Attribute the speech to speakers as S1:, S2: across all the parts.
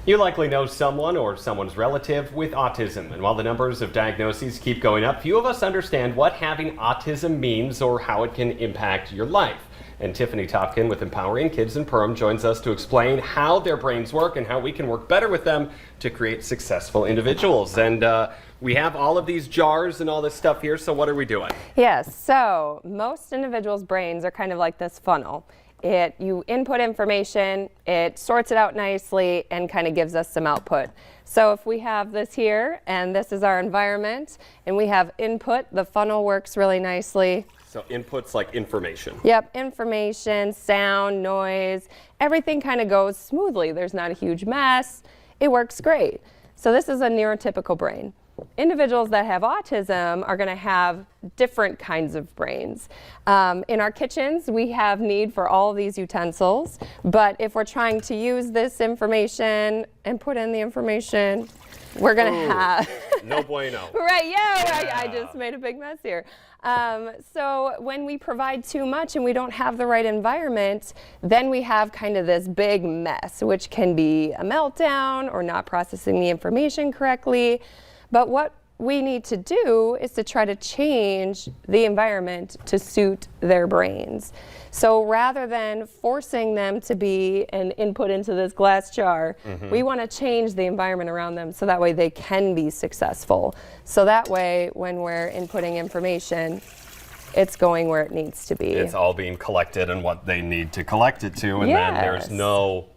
S1: You likely know someone or someone's relative with autism, and while the numbers of diagnoses keep going up, few of us understand what having autism means or how it can impact your life. And Tiffany Topkin with Empowering Kids in Perham joins us to explain how their brains work and how we can work better with them to create successful individuals. And we have all of these jars and all this stuff here, so what are we doing?
S2: Yes, so most individuals' brains are kind of like this funnel. You input information, it sorts it out nicely, and kind of gives us some output. So if we have this here, and this is our environment, and we have input, the funnel works really nicely.
S1: So input's like information.
S2: Yep, information, sound, noise, everything kind of goes smoothly. There's not a huge mess. It works great. So this is a neurotypical brain. Individuals that have autism are going to have different kinds of brains. In our kitchens, we have need for all of these utensils, but if we're trying to use this information and put in the information, we're going to have...
S1: No bueno.
S2: Right, yeah. I just made a big mess here. So when we provide too much and we don't have the right environment, then we have kind of this big mess, which can be a meltdown or not processing the information correctly. But what we need to do is to try to change the environment to suit their brains. So rather than forcing them to be an input into this glass jar, we want to change the environment around them so that way they can be successful. So that way when we're inputting information, it's going where it needs to be.
S1: It's all being collected and what they need to collect it to, and then there's no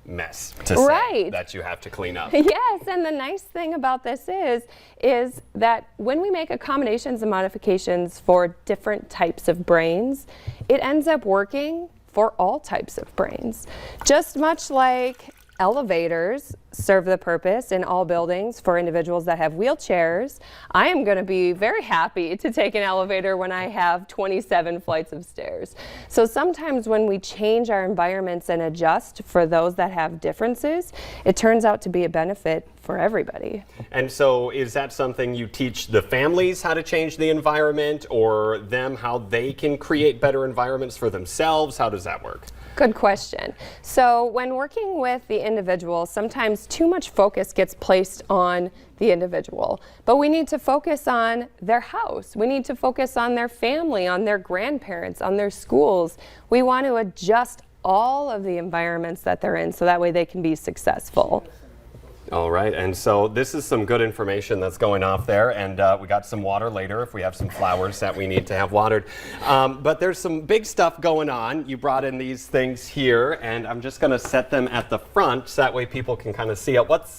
S1: mess to say that you have to clean up.
S2: Yes, and the nice thing about this is that when we make accommodations and modifications for different types of brains, it ends up working for all types of brains. Just much like elevators serve the purpose in all buildings for individuals that have wheelchairs, I am going to be very happy to take an elevator when I have 27 flights of stairs. So sometimes when we change our environments and adjust for those that have differences, it turns out to be a benefit for everybody.
S1: And so is that something you teach the families how to change the environment, or them how they can create better environments for themselves? How does that work?
S2: Good question. So when working with the individual, sometimes too much focus gets placed on the individual, but we need to focus on their house. We need to focus on their family, on their grandparents, on their schools. We want to adjust all of the environments that they're in so that way they can be successful.
S1: All right, and so this is some good information that's going off there, and we got some water later if we have some flowers that we need to have watered. But there's some big stuff going on. You brought in these things here, and I'm just going to set them at the front so that way people can kind of see it. What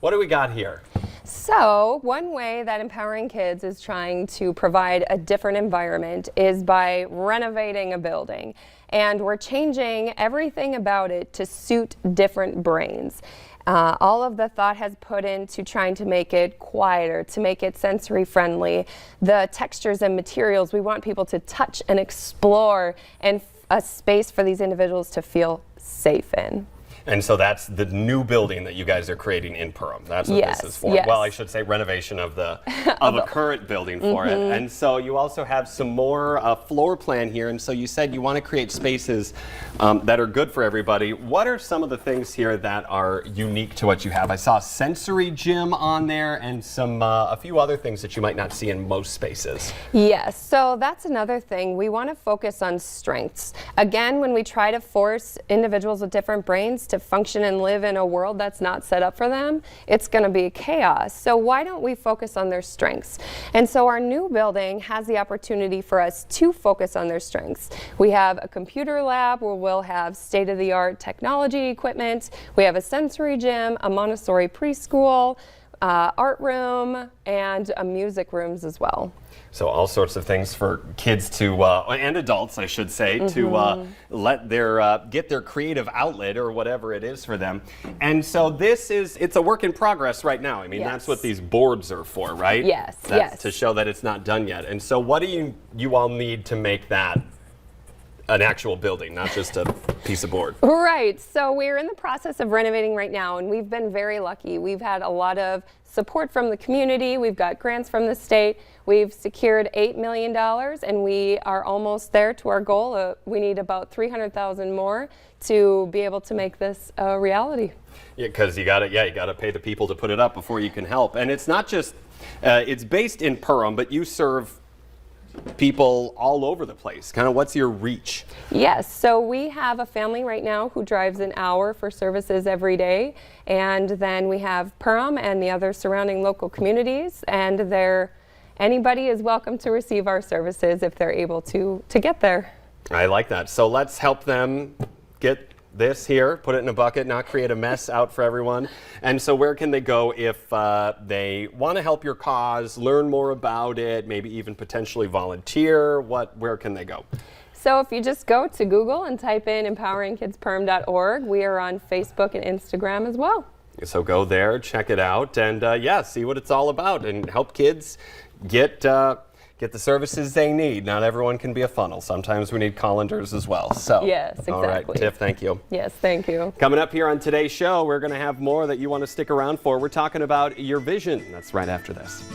S1: do we got here?
S2: So one way that Empowering Kids is trying to provide a different environment is by renovating a building. And we're changing everything about it to suit different brains. All of the thought has put into trying to make it quieter, to make it sensory friendly. The textures and materials, we want people to touch and explore, and a space for these individuals to feel safe in.
S1: And so that's the new building that you guys are creating in Perham. That's what this is for.
S2: Yes.
S1: Well, I should say renovation of a current building for it. And so you also have some more floor plan here. And so you said you want to create spaces that are good for everybody. What are some of the things here that are unique to what you have? I saw a sensory gym on there and a few other things that you might not see in most spaces.
S2: Yes, so that's another thing. We want to focus on strengths. Again, when we try to force individuals with different brains to function and live in a world that's not set up for them, it's going to be chaos. So why don't we focus on their strengths? And so our new building has the opportunity for us to focus on their strengths. We have a computer lab where we'll have state-of-the-art technology equipment. We have a sensory gym, a Montessori preschool, art room, and music rooms as well.
S1: So all sorts of things for kids to, and adults, I should say, to let get their creative outlet or whatever it is for them. And so it's a work in progress right now. I mean, that's what these boards are for, right?
S2: Yes,
S1: To show that it's not done yet. And so what do you all need to make that an actual building, not just a piece of board.
S2: Right. So we're in the process of renovating right now, and we've been very lucky. We've had a lot of support from the community. We've got grants from the state. We've secured $8 million, and we are almost there to our goal. We need about $300,000 more to be able to make this a reality.
S1: Yeah, because you got to pay the people to put it up before you can help. And it's not just, it's based in Perham, but you serve people all over the place. Kind of what's your reach?
S2: Yes, so we have a family right now who drives an hour for services every day, and then we have Perham and the other surrounding local communities, and anybody is welcome to receive our services if they're able to get there.
S1: I like that. So let's help them get this here, put it in a bucket, not create a mess out for everyone. And so where can they go if they want to help your cause, learn more about it, maybe even potentially volunteer? Where can they go?
S2: So if you just go to Google and type in empoweringkidsperham.org, we are on Facebook and Instagram as well.
S1: So go there, check it out, and see what it's all about, and help kids get the services they need. Not everyone can be a funnel. Sometimes we need colanders as well. So
S2: yes, exactly.
S1: All right, Tiff, thank you.
S2: Yes, thank you.
S1: Coming up here on today's show, we're going to have more that you want to stick around for. We're talking about your vision. That's right after this.